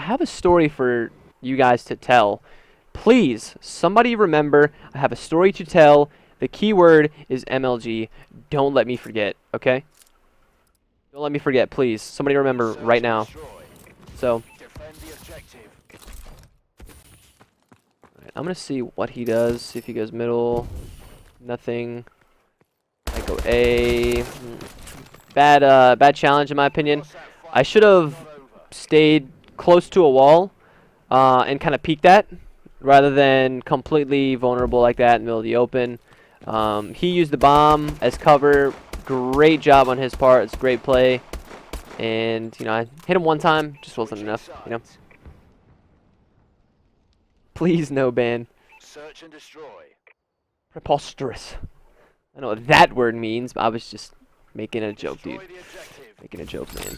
have a story for you guys to tell. Please, somebody remember, I have a story to tell. The keyword is MLG. Don't let me forget, okay? Don't let me forget, please. Somebody remember right now. So, alright, I'm gonna see what he does. See if he goes middle. Nothing. I go A. Bad challenge in my opinion. I should have stayed close to a wall and kind of peeked that, rather than completely vulnerable like that in the middle of the open. He used the bomb as cover. Great job on his part. It's a great play. And, you know, I hit him one time. Just wasn't enough, you know. Please no ban. Search and destroy. Preposterous. I know what that word means, but I was just making a joke, dude. Making a joke, man.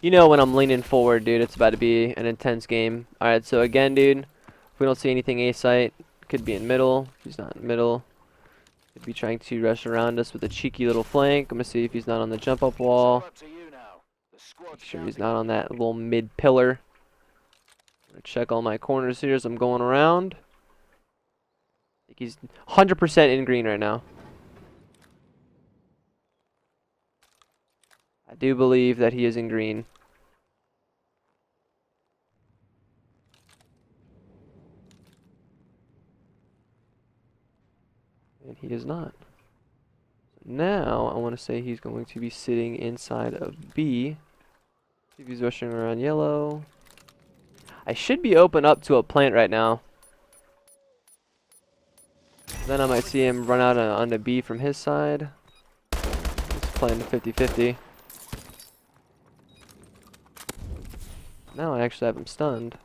You know when I'm leaning forward, dude, it's about to be an intense game. Alright, so again, dude, if we don't see anything A site, could be in middle. If he's not in middle, could be trying to rush around us with a cheeky little flank. I'm going to see if he's not on the jump up wall. Make sure he's not on that little mid pillar. I'm going to check all my corners here as I'm going around. I think he's 100% in green right now. I do believe that he is in green. And he is not. Now, I want to say he's going to be sitting inside of B. See if he's rushing around yellow. I should be open up to a plant right now. Then I might see him run out onto B from his side. He's playing 50-50. Now I actually have him stunned.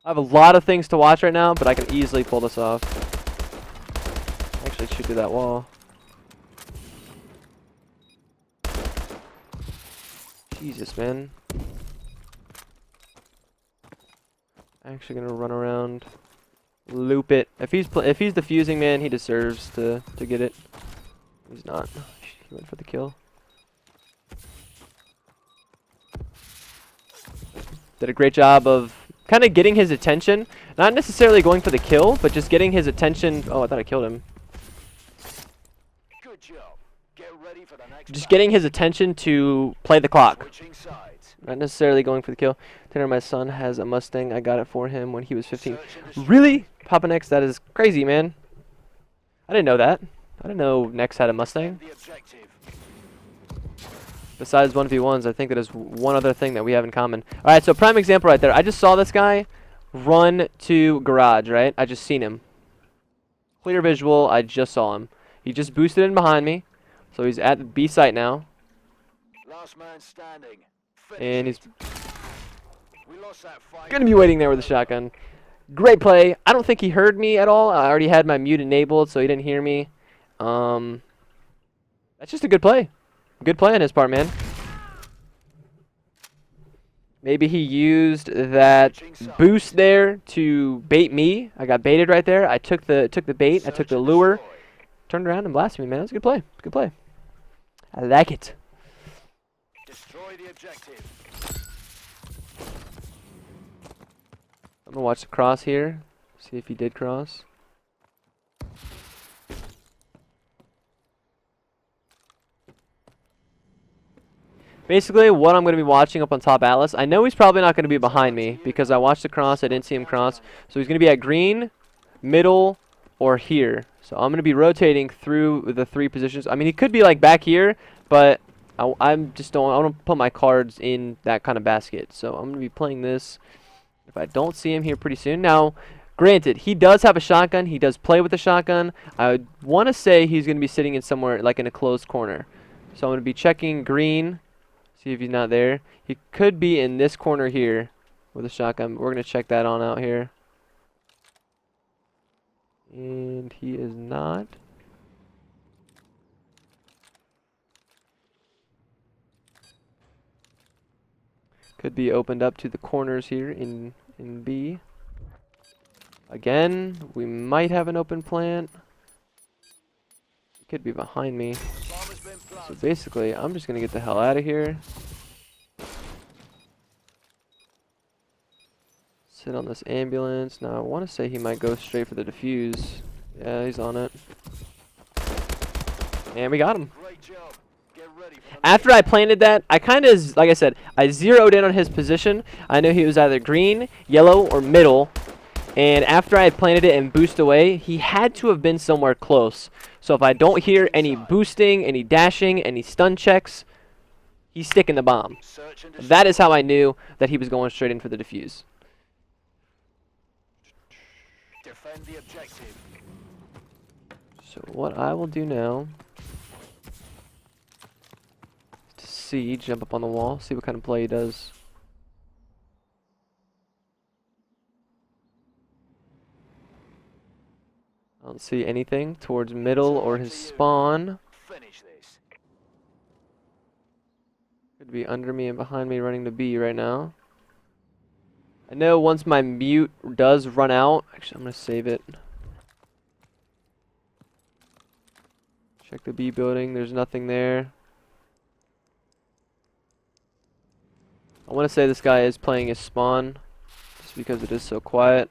I have a lot of things to watch right now, but I can easily pull this off. Actually shoot through that wall. Jesus, man. Actually gonna run around, loop it. If he's defusing, man, he deserves to get it. He's not. He went for the kill. Did a great job of kind of getting his attention. Not necessarily going for the kill, but just getting his attention. Oh, I thought I killed him. Good job. Get ready for the next Just getting his attention to play the clock. Switching sides. Not necessarily going for the kill. Tanner, my son, has a Mustang. I got it for him when he was 15. Really? Papa Nex, that is crazy, man. I didn't know that. I didn't know Nex had a Mustang. The objective. Besides 1v1s, I think that is one other thing that we have in common. Alright, so prime example right there. I just saw this guy run to garage, right? I just seen him. Clear visual, I just saw him. He just boosted in behind me. So he's at the B site now. Last man standing. And he's We lost that fight. gonna be waiting there with a shotgun. Great play. I don't think he heard me at all. I already had my mute enabled, so he didn't hear me. That's just a good play. Good play on his part, man. Maybe he used that boost there to bait me. I got baited right there. I took the bait. I took the lure. Turned around and blasted me, man. That was a good play. Good play. I like it. Destroy the objective. I'm gonna watch the cross here. See if he did cross. Basically, what I'm going to be watching up on top Atlas, I know he's probably not going to be behind me because I watched the cross, I didn't see him cross. So he's going to be at green, middle, or here. So I'm going to be rotating through the three positions. I mean, he could be like back here, but I want to put my cards in that kind of basket. So I'm going to be playing this if I don't see him here pretty soon. Now, granted, he does have a shotgun. He does play with a shotgun. I want to say he's going to be sitting in somewhere like in a closed corner. So I'm going to be checking green. See if he's not there. He could be in this corner here with a shotgun. We're going to check that on out here. And he is not. Could be opened up to the corners here in B. Again, we might have an open plant. He could be behind me. Bomb has been planted. So basically, I'm just gonna get the hell out of here. Sit on this ambulance. Now I want to say he might go straight for the defuse. Yeah, he's on it. And we got him. Great job. Get ready for the After I planted that, I kind of, like I said, I zeroed in on his position. I knew he was either green, yellow, or middle. And after I had planted it and boosted away, he had to have been somewhere close. So if I don't hear any boosting, any dashing, any stun checks, he's sticking the bomb. search and That is how I knew that he was going straight in for the defuse. defend the objective. So what I will do now is to see, jump up on the wall, see what kind of play he does. I don't see anything towards middle or his spawn. Finish this. Could be under me and behind me running to B right now. I know once my mute does run out, actually I'm going to save it. Check the B building, there's nothing there. I want to say this guy is playing his spawn, just because it is so quiet.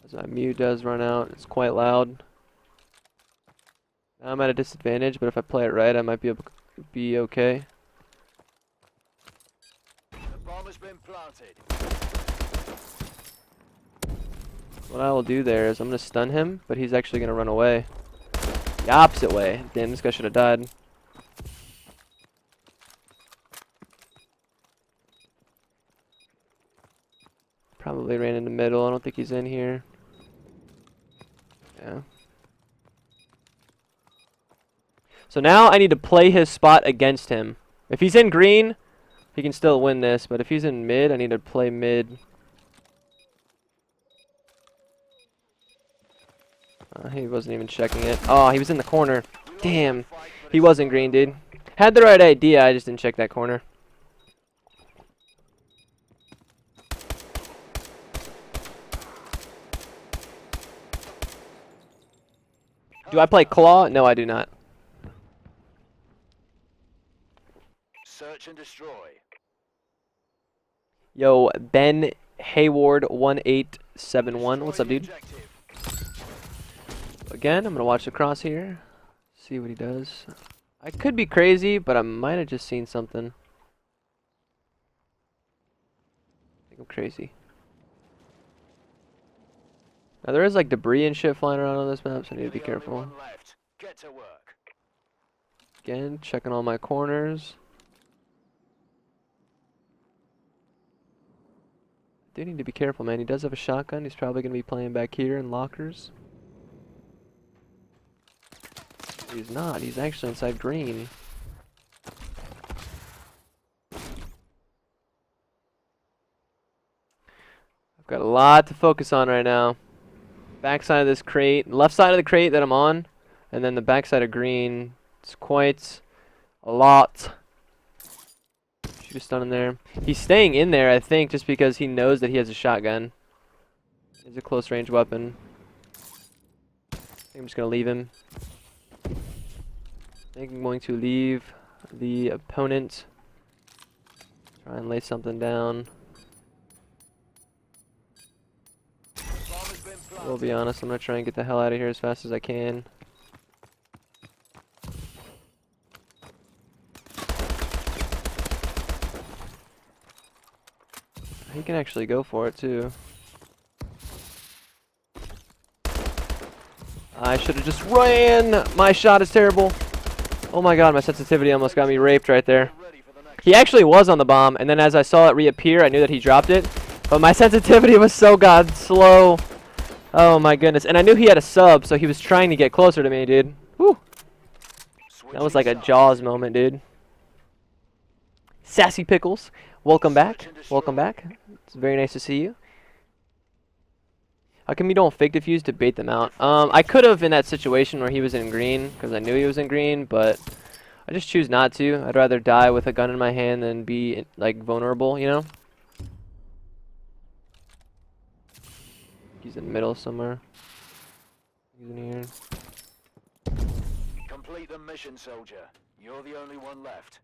As my mute does run out, it's quite loud. Now I'm at a disadvantage, but if I play it right, I might be able to be okay. The bomb has been planted. What I will do there is I'm going to stun him, but he's actually going to run away. The opposite way. Damn, this guy should have died. Probably ran in the middle. I don't think he's in here. Yeah. So now I need to play his spot against him. If he's in green, he can still win this, but if he's in mid, I need to play mid. He wasn't even checking it. Oh, he was in the corner. Damn. He wasn't green, dude. Had the right idea, I just didn't check that corner. Do I play claw? No, I do not. Search and destroy. Yo, Ben Hayward 1871. What's up, dude? Objective. Again, I'm gonna watch the cross here. See what he does. I could be crazy, but I might have just seen something. I think I'm crazy. Now there is like debris and shit flying around on this map, so I need to be The only careful. one left. Get to work. Again, checking all my corners. Do need to be careful, man. He does have a shotgun. He's probably gonna be playing back here in lockers. He's not. He's actually inside green. I've got a lot to focus on right now. Back side of this crate, left side of the crate that I'm on, and then the back side of green. It's quite a lot. Shoot a stun in there. He's staying in there, I think, just because he knows that he has a shotgun. It's a close range weapon. I think I'm just gonna leave him. I think I'm going to leave the opponent. Try and lay something down. The bomb has been I will planted. be honest, I'm gonna try and get the hell out of here as fast as I can. He can actually go for it too. I should have just ran! My shot is terrible. Oh my god, my sensitivity almost got me raped right there. Get ready for the next. He actually was on the bomb, and then as I saw it reappear, I knew that he dropped it. But my sensitivity was so god slow. Oh my goodness. And I knew he had a sub, so he was trying to get closer to me, dude. Whew. That was like a Switching Jaws moment, dude. Sassy Pickles, welcome back. Welcome back. It's very nice to see you. How come you don't fake defuse to bait them out? I could have in that situation where he was in green, because I knew he was in green, but I just choose not to. I'd rather die with a gun in my hand than be, like, vulnerable, you know? He's in the middle somewhere. He's in here. Complete the mission, soldier. You're the only one left.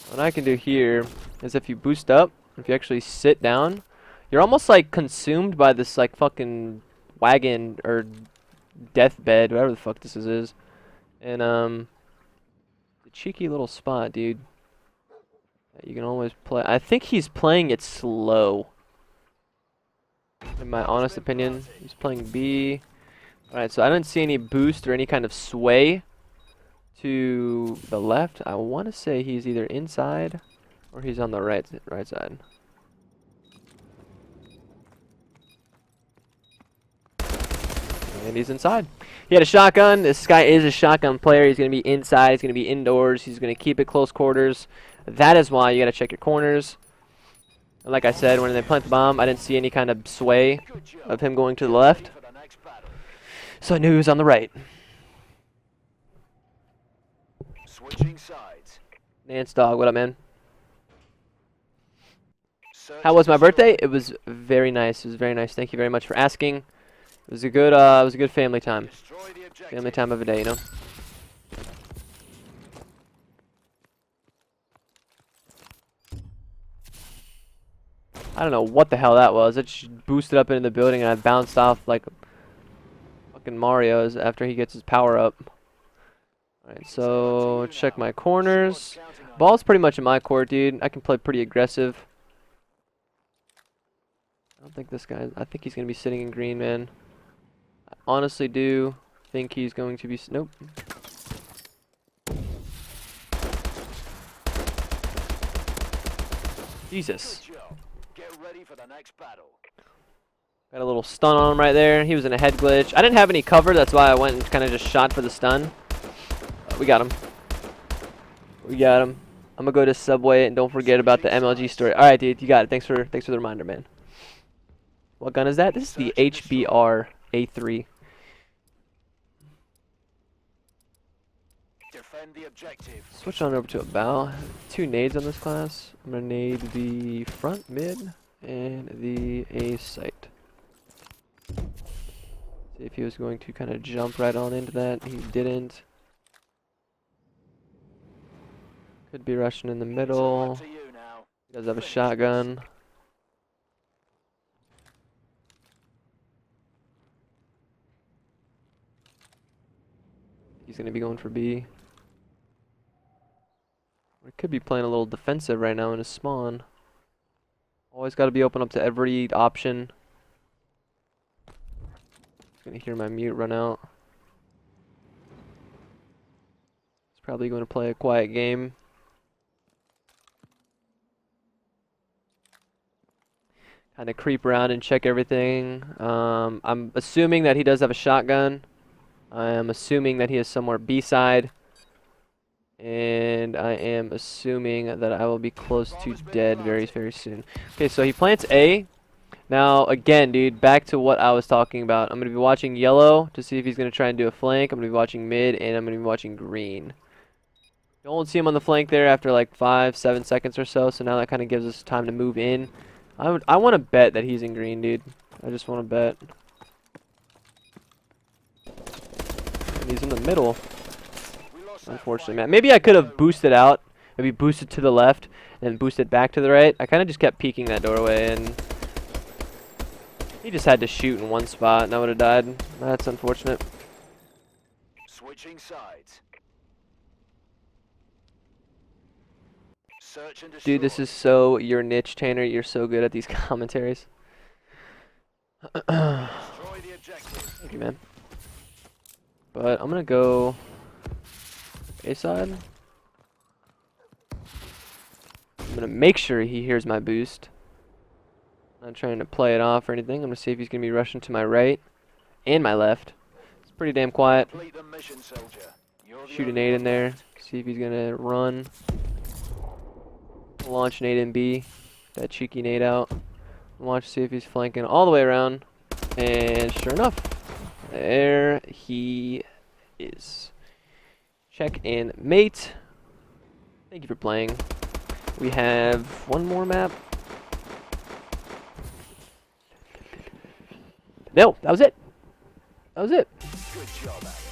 What I can do here is if you boost up, if you actually sit down, you're almost like consumed by this like fucking wagon or deathbed, whatever the fuck this is. And the cheeky little spot, dude. That you can always play. I think he's playing it slow. In my honest opinion, he's playing B. Alright, so I didn't see any boost or any kind of sway to the left. I want to say he's either inside or he's on the right side. And he's inside. He had a shotgun. This guy is a shotgun player. He's going to be inside. He's going to be indoors. He's going to keep it close quarters. That is why you got to check your corners. And like I said, when they plant the bomb, I didn't see any kind of sway of him going to the left. So I knew he was on the right. Switching sides. Nance Dog, what up, man? How was my birthday? It was very nice. It was very nice. Thank you very much for asking. It was a good family time. Family time of a day, you know. I don't know what the hell that was. It just boosted up into the building and I bounced off like fucking Mario's after he gets his power up. Alright, so check my corners. Ball's pretty much in my court, dude. I can play pretty aggressive. I don't think this guy... I think he's going to be sitting in green, man. I honestly do think he's going to be... Nope. Jesus. Get ready for the next battle. Got a little stun on him right there. He was in a head glitch. I didn't have any cover. That's why I went and kind of just shot for the stun. We got him. We got him. I'm going to go to Subway and don't forget about the MLG story. Alright, dude. You got it. Thanks for the reminder, man. What gun is that? This is the HBR A3. Defend the objective. Switch on over to a bow. 2 nades on this class. I'm gonna nade the front mid and the A site. See if he was going to kind of jump right on into that. He didn't. Could be rushing in the middle. He does have a shotgun. He's gonna be going for B. We could be playing a little defensive right now in his spawn. Always got to be open up to every option. Gonna hear my mute run out. He's probably going to play a quiet game. Kind of creep around and check everything. I'm assuming that he does have a shotgun. I am assuming that he is somewhere B side. And I am assuming that I will be close to dead very, very soon. Okay, so he plants A. Now, again, dude, back to what I was talking about. I'm going to be watching yellow to see if he's going to try and do a flank. I'm going to be watching mid, and I'm going to be watching green. You won't see him on the flank there after like 5-7 seconds or so, so now that kind of gives us time to move in. I want to bet that he's in green, dude. I just want to bet. And he's in the middle. Unfortunately, man. Maybe I could have boosted out. Maybe boosted to the left and boosted back to the right. I kind of just kept peeking that doorway, and he just had to shoot in one spot, and I would have died. That's unfortunate. Switching sides. Search and destroy. Dude, this is so your niche, Tanner. You're so good at these commentaries. Destroy the objective. Thank you, man. But I'm gonna go A side. I'm gonna make sure he hears my boost. Not trying to play it off or anything. I'm gonna see if he's gonna be rushing to my right and my left. It's pretty damn quiet. Complete the mission, soldier. You're the Shoot a only nade one in there. left. See if he's gonna run. Launch nade in B. That cheeky nade out. Watch, see if he's flanking all the way around. And sure enough, there he is. Check and mate. Thank you for playing. We have one more map. No, that was it. That was it. Good job, Alex.